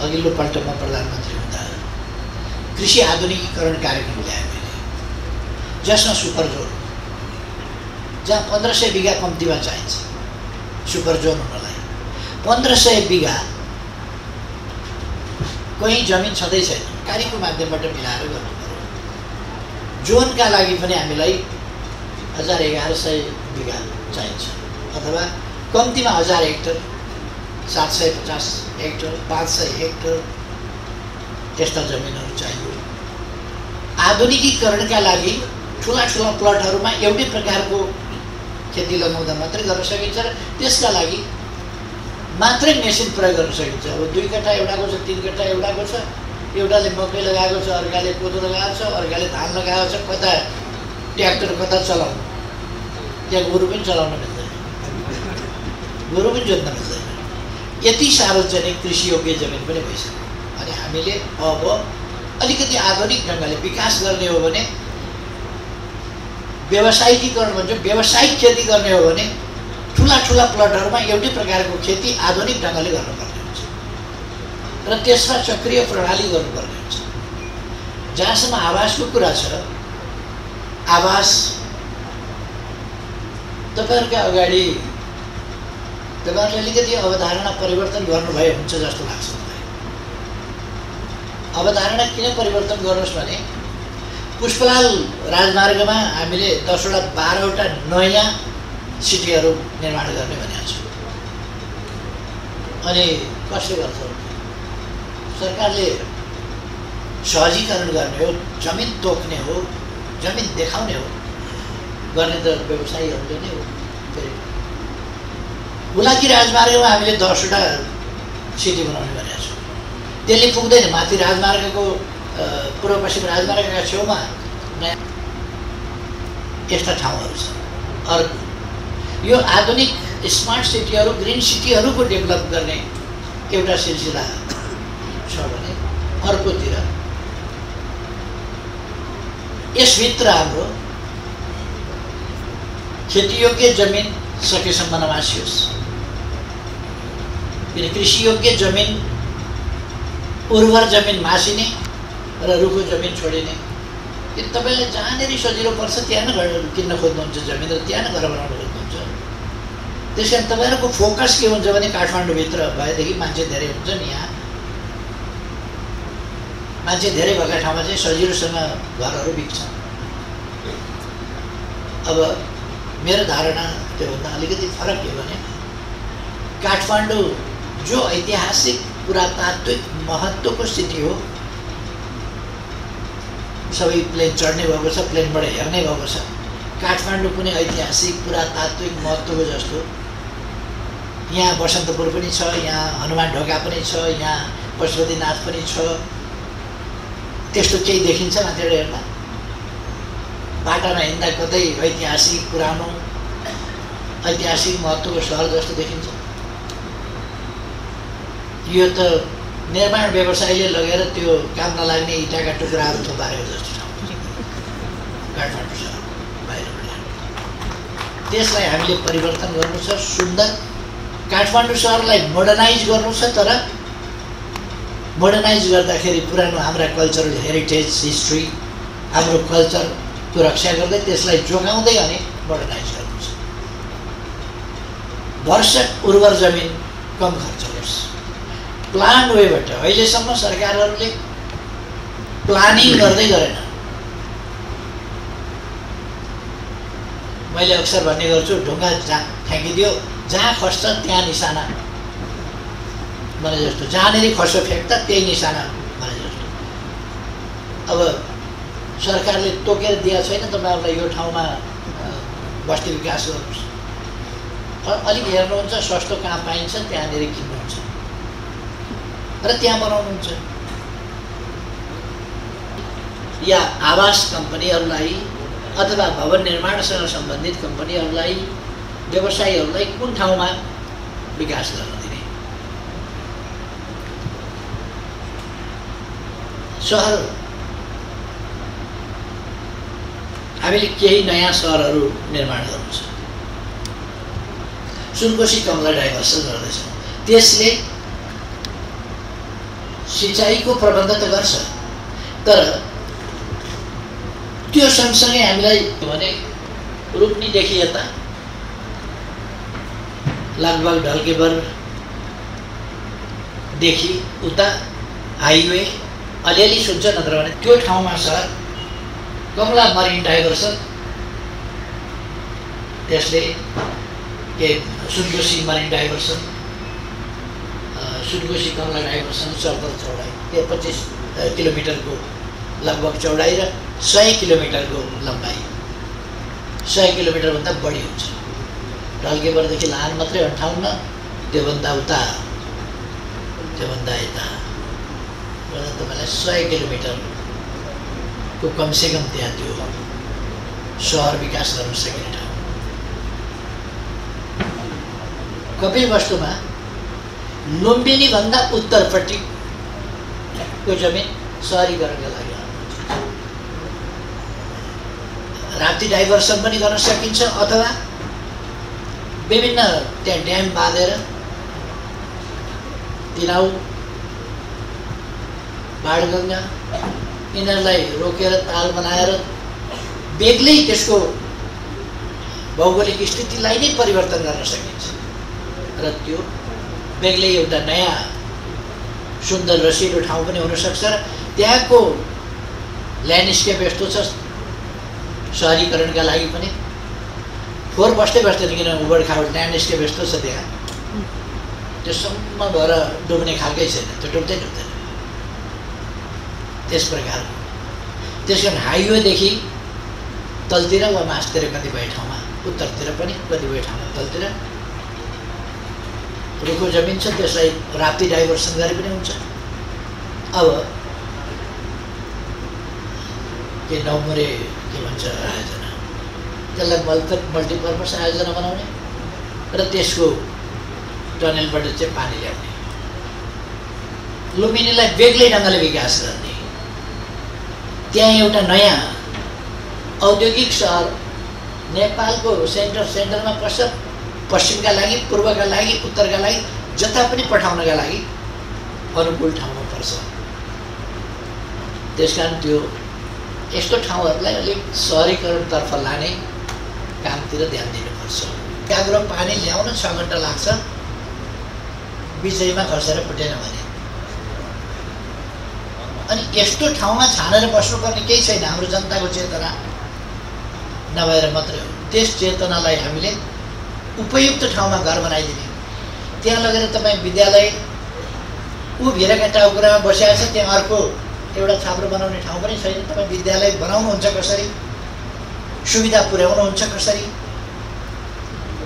अघिल्लो पल्ट म प्रधानमन्त्री हुँदा कृषि आधुनिकीकरण कार्यक्रम ल्याएँ मैले, जसमा सुपर जोन, जहाँ 1500 बिघा कम्तीमा चाहिन्छ सुपर जोन हुनलाई। 1500 बिघा कहीँ जमिन छँदै छैन, कार्यको माध्यमबाट मिलाएर गर्नु पर्यो। जोनका लागि पनि हामीलाई 1100 बिघा चाहिन्छ, अथवा कम्तीमा 1000 हेक्टर, 750 हेक्टर, 500 हेक्टर त्यस्ता जमिनहरू चाहियो। आधुनिकीकरणका लागि ठुला ठुला प्लटहरूमा एउटै प्रकारको खेती लगाउँदा मात्रै गर्न सकिन्छ र त्यसका लागि मात्रै मेसिन प्रयोग गर्न सकिन्छ। अब 2 कट्ठा एउटाको छ, 3 कट्ठा एउटाको छ, एउटाले मकै लगाएको छ, अर्काले कोदो लगाएको छ, अर्काले धान लगाएको छ, कता ट्र्याक्टर कता चलाउनु, त्यहाँ गोरु पनि चलाउन मिल्दैन, गोरु पनि जोत्न मिल्दैन। यति सार्वजनिक कृषि योग्य जमिन पनि भइसक्यो। अनि हामीले अब अलिकति आधुनिक ढङ्गले विकास गर्ने हो भने, व्यावसायिकीकरण भन्छ, व्यावसायिक खेती गर्ने हो भने ठुला ठुला प्लटहरूमा एउटै प्रकारको खेती आधुनिक ढङ्गले गर्नुपर्ने हुन्छ र त्यसमा चक्रीय प्रणाली गर्नुपर्ने हुन्छ। जहाँसम्म आवासको कुरा छ, आवास तपाईँहरूका अगाडि तपाईँहरूले अलिकति अवधारणा परिवर्तन गर्नुभयो हुन्छ जस्तो लाग्छ मलाई। अवधारणा किन परिवर्तन गर्नुहोस् भने, पुष्पलाल राजमार्गमा हामीले 10वटा 12वटा नयाँ सिटीहरू निर्माण गर्ने भनेको छु। अनि कसले गर्छ? सरकारले सहजीकरण गर्ने हो, जमिन तोक्ने हो, जमिन देखाउने हो, गर्ने त व्यवसायीहरूले नै हो। फेरि बुलाकी राजमार्गमा हामीले 10वटा सिटी बनाउने भनेको छु। त्यसले पुग्दैन। माथि राजमार्गको पूर्व पश्चिम राजमार्गका छेउमा नयाँ यस्ता ठाउँहरू छ। अर्को यो आधुनिक स्मार्ट सिटीहरू, ग्रिन सिटीहरूको डेभलप गर्ने एउटा सिलसिला छ भने, अर्कोतिर यसभित्र हाम्रो खेतीयोग्य जमिन सकेसम्म नमासियोस्। किन कृषियोग्य जमिन, उर्वर जमिन मासिने र रुखो जमिन छोडिने। कि तपाईँले जहाँनिर सजिलो पर्छ त्यहाँ नै किन्न खोज्नुहुन्छ जमिन र त्यहाँ नै घर बनाउन खोज्नुहुन्छ। त्यस कारण तपाईँहरूको फोकस के हुन्छ भने, काठमाडौँभित्र भएदेखि मान्छे धेरै हुन्छ नि, यहाँ मान्छे धेरै भएका ठाउँमा चाहिँ सजिलोसँग घरहरू बिक्छन्। अब मेरो धारणा त्योभन्दा अलिकति फरक के भने, काठमाडौँ जो ऐतिहासिक पुरातात्विक महत्त्वको सिटी हो, सबै प्लेन चढ्ने भएको छ, प्लेनबाट हेर्ने भएको छ। काठमाडौँ पनि ऐतिहासिक पुरातात्विक महत्त्वको जस्तो, यहाँ बसन्तपुर पनि छ, यहाँ हनुमान ढोका पनि छ, यहाँ पशुपतिनाथ पनि छ। त्यस्तो केही देखिन्छ मान्छेले हेर्दा? बाटामा हिँड्दा कतै ऐतिहासिक पुरानो ऐतिहासिक महत्त्वको सहर जस्तो देखिन्छ? यो त निर्माण व्यवसायीले लगेर त्यो काम नलाग्ने इँटाका टुक्राहरू थुपारेको जस्तो ठाउँ काठमाडौँ सहर बाहिरबाट। त्यसलाई हामीले परिवर्तन गर्नु छ। सुन्दर काठमाडौँ सहरलाई मोडर्नाइज गर्नु छ, तर मोडर्नाइज गर्दाखेरि पुरानो हाम्रा कल्चरल हेरिटेज, हिस्ट्री, हाम्रो कल्चरको रक्षा गर्दै त्यसलाई जोगाउँदै अनि मोडर्नाइज गर्नु छ। भरसक उर्वर जमिन कम खर्च होस्। प्लान वेबाट अहिलेसम्म सरकारहरूले प्लानिङ गर्दै गरेन। मैले अक्सर भन्ने गर्छु, ढुङ्गा फ्याँकिदियो, जहाँ खस्छ त्यहाँ निशाना भने जस्तो, जहाँनिर खस्यो फ्याँक्दा त्यही निशाना भने जस्तो। अब सरकारले तोकेर दिएको छैन तपाईँहरूलाई यो ठाउँमा बस्ती विकास गर्नुहोस्। अलिक हेर्नुहुन्छ सस्तो कहाँ पाइन्छ त्यहाँनिर किन्नुहुन्छ र त्यहाँ बनाउनुहुन्छ। या आवास कम्पनीहरूलाई अथवा भवन निर्माणसँग सम्बन्धित कम्पनीहरूलाई, व्यवसायीहरूलाई कुन ठाउँमा विकास गर्न दिने? सहर हामीले केही नयाँ सहरहरू निर्माण गर्नु छ। सुनकोशी कमला डाइभर्सन गर्दैछौँ। त्यसले सिँचाइको प्रबन्ध त गर्छ, तर त्यो सँगसँगै हामीलाई भने रूपनीदेखि यता लगभग ढल्केबरदेखि उता हाइवे अलिअलि सुन्छ, नत्र भने त्यो ठाउँमा छ कमला मरिन डाइभर्सन, त्यसले के सुनकोशी मरिन डाइभर्सन, सुनकोशी कमला डाइभर्सन चौतर्फ चौडाइ के 25 किलोमिटरको लगभग चौडाइ र 100 किलोमिटरको लम्बाइ, 100 किलोमिटरभन्दा बढी हुन्छ। ढल्केबरदेखि लाहान मात्रै 58, त्योभन्दा उता त्योभन्दा यता तपाईँलाई 100 किलोमिटरको कमसेकम त्यहाँ त्यो सहर विकास गर्न सकिने ठाउँ। कपिलवस्तुमा लुम्बिनी भन्दा उत्तरपट्टिको जमिन सहरीकरणका लागि राप्ती डाइभर्सन पनि गर्न सकिन्छ, अथवा विभिन्न त्यहाँ ड्याम बाँधेर तिनाउ बाणगङ्गा यिनीहरूलाई रोकेर ताल बनाएर बेग्लै त्यसको भौगोलिक स्थितिलाई नै परिवर्तन गर्न सकिन्छ र त्यो बेग्लै एउटा नयाँ सुन्दर रसिलो ठाउँ पनि हुनसक्छ। र त्यहाँको ल्यान्डस्केप यस्तो छ सहरीकरणका लागि पनि फोहोर बस्दैन, किन उबड खाबड ल्यान्डस्केप यस्तो छ त्यहाँ, त्यसम्म भएर डुब्ने खालकै छैन, त्यो डुब्दैन। त्यस प्रकार त्यस कारण हाइवेदेखि तलतिर वा मास्तिर कतिपय ठाउँमा, उत्तरतिर पनि कतिपय ठाउँमा तलतिर रुखो जमिन छ, त्यसलाई राप्ती डाइभर्सन गरे पनि हुन्छ। अब के नौमुरे के भन्छ आयोजना, त्यसलाई मल्टिपर्पज आयोजना बनाउने र त्यसको टनेलबाट चाहिँ पानी ल्याउने, लुम्बिनीलाई बेग्लै ढङ्गले विकास गर्ने, त्यहाँ एउटा नयाँ औद्योगिक सहर नेपालको सेन्टरमा पस्छ, पश्चिमका लागि, पूर्वका लागि, उत्तरका लागि, जता पनि पठाउनका लागि अनुकूल ठाउँमा पर्छ। त्यसकारण त्यो यस्तो ठाउँहरूलाई अलिक सहरीकरणतर्फ लाने कामतिर ध्यान दिनुपर्छ। त्याग्रो पानी ल्याउन 6 घण्टा लाग्छ, बिचैमा खसेर फुटेन भने। अनि यस्तो ठाउँमा छानेर बस्नुपर्ने केही छैन, हाम्रो जनताको चेतना नभएर मात्रै हो। त्यस चेतनालाई हामीले उपयुक्त ठाउँमा घर बनाइदिने, त्यहाँ लगेर तपाईँ विद्यालय भिरका टाउकुरामा बसिरहेको छ, त्यहाँ अर्को एउटा छाप्रो बनाउने ठाउँ पनि छैन, तपाईँ विद्यालय बनाउनुहुन्छ कसरी, सुविधा पुर्याउनुहुन्छ कसरी,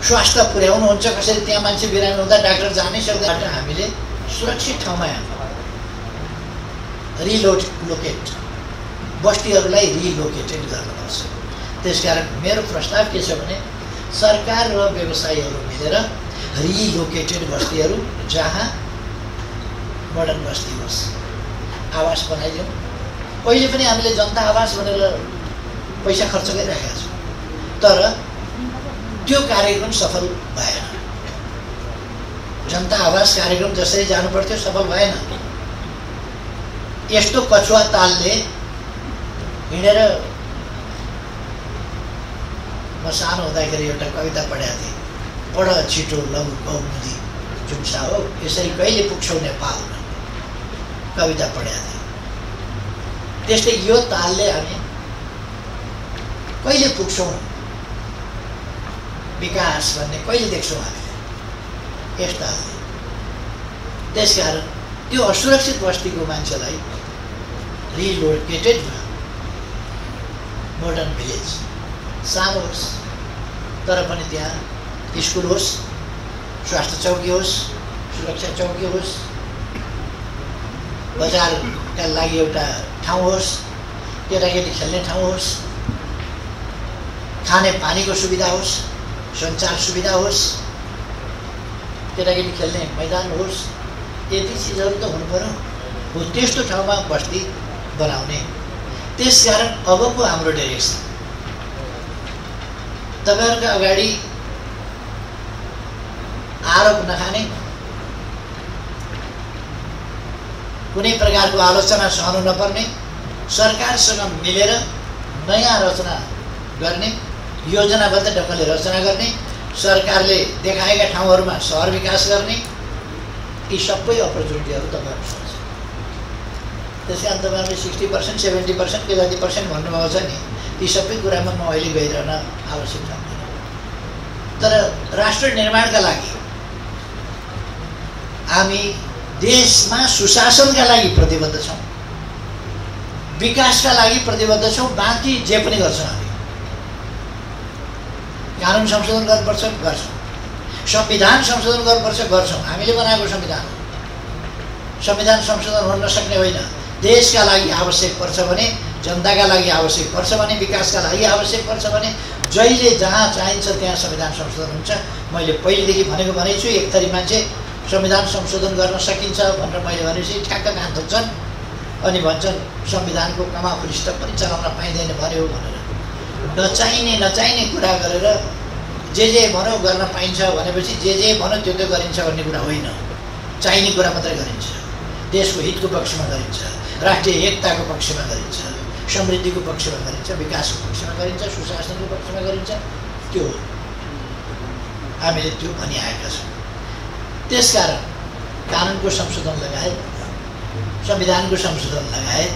स्वास्थ्य पुर्याउनुहुन्छ कसरी, त्यहाँ मान्छे बिरामी हुँदा डाक्टर जानै सक्दैन। हामीले सुरक्षित ठाउँमा रिलोकेट बस्तीहरूलाई रिलोकेटेड गर्नुपर्छ। त्यसकारण मेरो प्रस्ताव के छ भने सरकार र व्यवसायीहरू मिलेर रिलोकेटेड बस्तीहरू जहाँ मोडर्न बस्ती होस् आवास बनाइदिउँ। पहिले पनि हामीले जनता आवास भनेर पैसा खर्च गरिरहेका छौँ, तर त्यो कार्यक्रम सफल भएन। जनता आवास कार्यक्रम जसरी जानु पर्थ्यो सफल भएन। यस्तो कछुवा तालले हिँडेर, म सानो हुँदाखेरि एउटा कविता पढेको थिएँ, पढ छिटो लघु कौमुदी जुम्सा हो, यसरी कहिले पुग्छौ नेपाल, कविता पढेको थिएँ। त्यस्तै यो तालले हामी कहिले पुग्छौँ विकास भन्ने कहिले देख्छौँ हामीले यस तालले। त्यसकारण त्यो असुरक्षित बस्तीको मान्छेलाई रिलोकेटेडमा मोडर्न भिलेज सानो होस् तर पनि त्यहाँ स्कुल होस्, स्वास्थ्य चौकी होस्, सुरक्षा चौकी होस्, बजारका लागि एउटा ठाउँ होस्, केटाकेटी खेल्ने ठाउँ होस्, खाने पानीको सुविधा होस्, सञ्चार सुविधा होस्, केटाकेटी खेल्ने मैदान होस्, यति चिजहरू त हुनु पर्यो। हो त्यस्तो ठाउँमा बस्ती बनाउने। त्यसकारण अबको हाम्रो डाइरेक्सन तपाईँहरूका अगाडि आरोप नखाने, कुनै प्रकारको आलोचना सहनु नपर्ने, सरकारसँग मिलेर नयाँ रचना गर्ने, योजनाबद्ध ढङ्गले रचना गर्ने, सरकारले देखाएका ठाउँहरूमा सहर विकास गर्ने, यी सबै अपर्च्युनिटीहरू तपाईँहरूसँग छ। त्यस कारण तपाईँहरूले 60%, 70% के जति पर्सेन्ट भन्नुभएको छ नि, ती सबै कुरामा म अहिले गइरहन आवश्यक छैन। तर राष्ट्र निर्माणका लागि हामी देशमा सुशासनका लागि प्रतिबद्ध छौँ, विकासका लागि प्रतिबद्ध छौँ। बाँकी जे पनि गर्छौँ हामी। कानुन संशोधन गर्नुपर्छ, गर्छौँ। संविधान संशोधन गर्नुपर्छ, गर्छौँ। हामीले बनाएको संविधान हो। संविधान संशोधन हुन नसक्ने होइन। देशका लागि आवश्यक पर्छ भने, जनताका लागि आवश्यक पर्छ भने, विकासका लागि आवश्यक पर्छ भने जहिले जहाँ चाहिन्छ त्यहाँ संविधान संशोधन हुन्छ। मैले पहिलेदेखि भनेको भनेछु, एक थरी मान्छे संविधान संशोधन गर्न सकिन्छ भनेर मैले भनेपछि ठ्याक्क कान थोक्छन् अनि भन्छन् संविधानको कमा पुलिस्ट पनि चलाउन पाइँदैन भन्यो भनेर। नचाहिने कुरा गरेर जे भनौँ गर्न पाइन्छ भनेपछि जे भनौँ त्यो गरिन्छ भन्ने कुरा होइन। चाहिने कुरा मात्रै गरिन्छ। देशको हितको पक्षमा गरिन्छ, राष्ट्रिय एकताको पक्षमा गरिन्छ, समृद्धिको पक्षमा गरिन्छ, विकासको पक्षमा गरिन्छ, सुशासनको पक्षमा गरिन्छ। त्यो हामीले त्यो भनिआएका छौँ। त्यसकारण कानुनको संशोधन लगायत, संविधानको संशोधन लगायत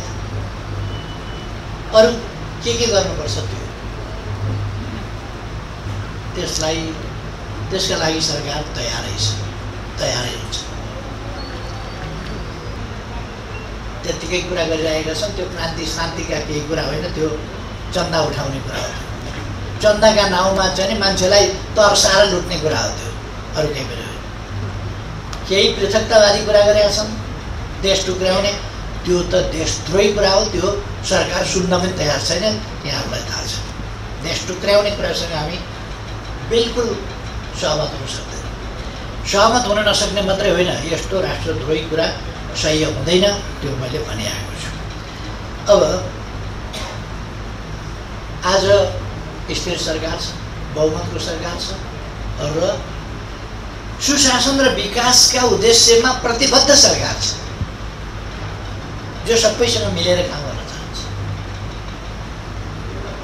अरू के गर्नुपर्छ त्यसका लागि सरकार तयारै हुन्छ। त्यतिकै कुरा गरिरहेका छन्। त्यो क्रान्ति शान्तिका केही कुरा होइन, त्यो चन्दा उठाउने कुरा हो। चन्दाका नाउँमा चाहिँ मान्छेलाई तर्साएर लुट्ने कुरा हो। त्यो अरू केही पनि होइन। केही पृथकतावादी कुरा गरेका छन्, देश टुक्र्याउने। त्यो त देशद्रोही कुरा हो। त्यो सरकार सुन्न पनि तयार छैन। यहाँहरूलाई थाहा छ। देश टुक्र्याउने कुरासँग हामी बिल्कुल सहमत हुन सक्दैन। सहमत हुन नसक्ने मात्रै होइन, यस्तो राष्ट्रद्रोही कुरा सह्य हुँदैन। त्यो मैले भनिआएको छु। अब आज स्थिर सरकार छ, बहुमतको सरकार छ र सुशासन र विकासका उद्देश्यमा प्रतिबद्ध सरकार छ, जो सबैसँग मिलेर काम गर्न चाहन्छ।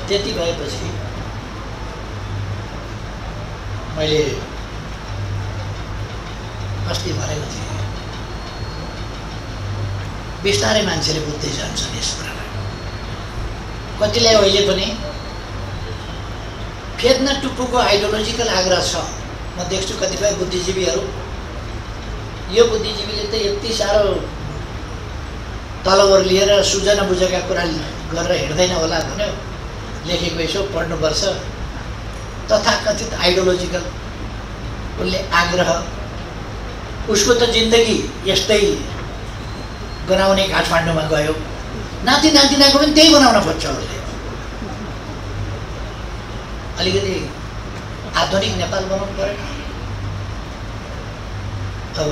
त्यति भएपछि मैले अस्ति भनेको थिएँ, बिस्तारै मान्छेले बुझ्दै जान्छन् यस कुरालाई। कतिलाई अहिले पनि फेद्न टुप्पोको आइडियोलोजिकल आग्रह छ। म देख्छु कतिपय बुद्धिजीवीहरू, यो बुद्धिजीवीले त यति साह्रो तलवर लिएर सुझन बुझेका कुरा गरेर हिँड्दैन होला भन्यो, लेखेको यसो पढ्नुपर्छ। तथाकथित आइडियोलोजिकल उसले आग्रह, उसको त जिन्दगी यस्तै बनाउने काठमाडौँमा गयो। नाति नातिनाको पनि त्यही बनाउन खोज्छ उसले। अलिकति आधुनिक नेपाल बनाउनु परेन। अब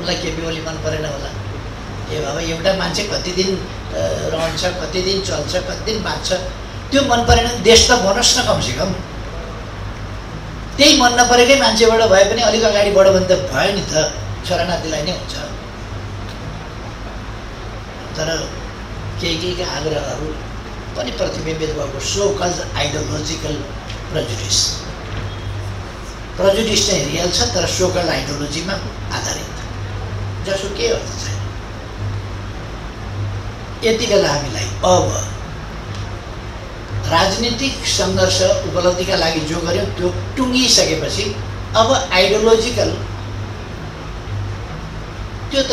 उसलाई केपी ओली मन परेन होला। ए बाबा, एउटा मान्छे कति दिन रहन्छ, कति दिन चल्छ, कति दिन बाँच्छ, त्यो मन परेन। देश त बनोस् न कमसेकम। त्यही मन नपरेकै मान्छेबाट भए पनि अलिक अगाडि बढ्यो भने त भयो नि त, छोरानातिलाई नै हुन्छ। तर केहीका आग्रहहरू पनि प्रतिबिम्बित भएको सो कल्ड आइडियोलोजिकल प्रेजुडिस चाहिँ रियल छ, तर सो कल्ड आइडियोलोजीमा आधारित, जसको केही अर्थ छैन। यति बेला हामीलाई अब राजनीतिक सङ्घर्ष उपलब्धिका लागि जो गर्यौँ त्यो टुङ्गिसकेपछि अब आइडियोलोजिकल, त्यो त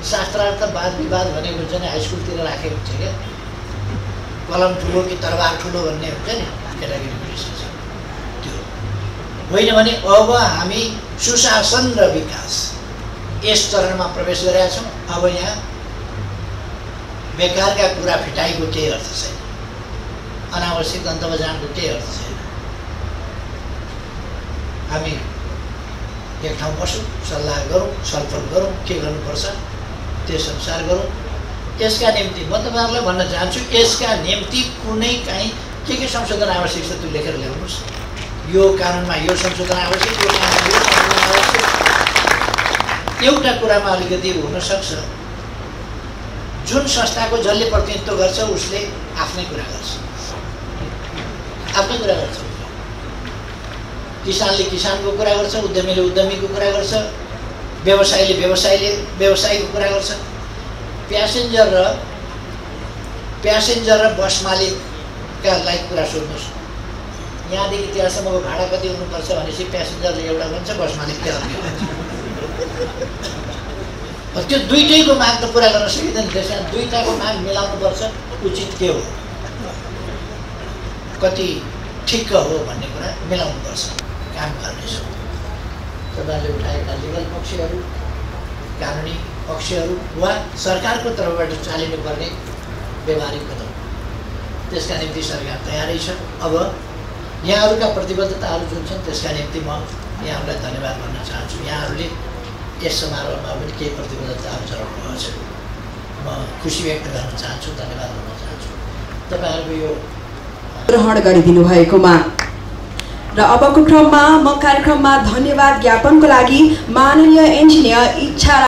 शास्त्रार्थ वाद विवाद भनेको चाहिँ हाई स्कुलतिर राखेको हुन्छ क्या। कलम ठुलो कि तरबार ठुलो भन्ने हुन्छ नि केटाकेटीको डिस्कसन, त्यो होइन भने अब हामी सुशासन र विकास यस चरणमा प्रवेश गरेका छौँ। अब यहाँ बेकारका कुरा फिटाइको केही अर्थ छैन, अनावश्यक गन्तव्य जानको केही अर्थ छैन। हामी एक ठाउँ बसौँ, सल्लाह गरौँ, छलफल गरौँ, के गर्नुपर्छ त्यस अनुसार गरौँ। यसका निम्ति म तपाईँहरूलाई भन्न चाहन्छु, यसका निम्ति कुनै काहीँ के संशोधन आवश्यक छ त्यो लेखेर ल्याउनुहोस्। यो कानुनमा यो संशोधन आवश्यक, यो कानुनमा यो संशोधन आवश्यक। एउटा कुरामा अलिकति हुन सक्छ, जुन संस्थाको जसले प्रतिनिधित्व गर्छ उसले आफ्नै कुरा गर्छ, आफ्नै कुरा गर्छ। किसानले किसानको कुरा गर्छ, उद्यमीले उद्यमीको कुरा गर्छ, व्यवसायीले व्यवसायीको कुरा गर्छ। प्यासेन्जर र बस मालिकलाई कुरा सोध्नुहोस्, यहाँदेखि त्यहाँसम्मको भाडा कति हुनुपर्छ भनेपछि प्यासेन्जरले एउटा भन्छ, बस मालिकले अर्को भन्छ। त्यो दुईटैको माग त पुरा गर्न सकिँदैन। त्यसमा दुईटाको माग मिलाउनुपर्छ, उचित के हो, कति ठिक्क हो भन्ने कुरा मिलाउनुपर्छ, काम गर्नेछौँ। तपाईँहरूले उठाएका लिगल पक्षहरू, कानुनी पक्षहरू वा सरकारको तर्फबाट चालिनुपर्ने व्यवहारिक कदम, त्यसका निम्ति सरकार तयारै छ। अब यहाँहरूका प्रतिबद्धताहरू जुन छन् त्यसका निम्ति म यहाँहरूलाई धन्यवाद भन्न चाहन्छु। यहाँहरूले यस समारोहमा पनि केही प्रतिबद्धताहरू जनाउनु भएको छ, म खुसी व्यक्त गर्न चाहन्छु, धन्यवाद भन्न चाहन्छु तपाईँहरूको यो ग्रहण गरिदिनु भएकोमा। र अबको क्रममा म कार्यक्रममा धन्यवाद ज्ञापनको लागि माननीय इन्जिनियर इच्छा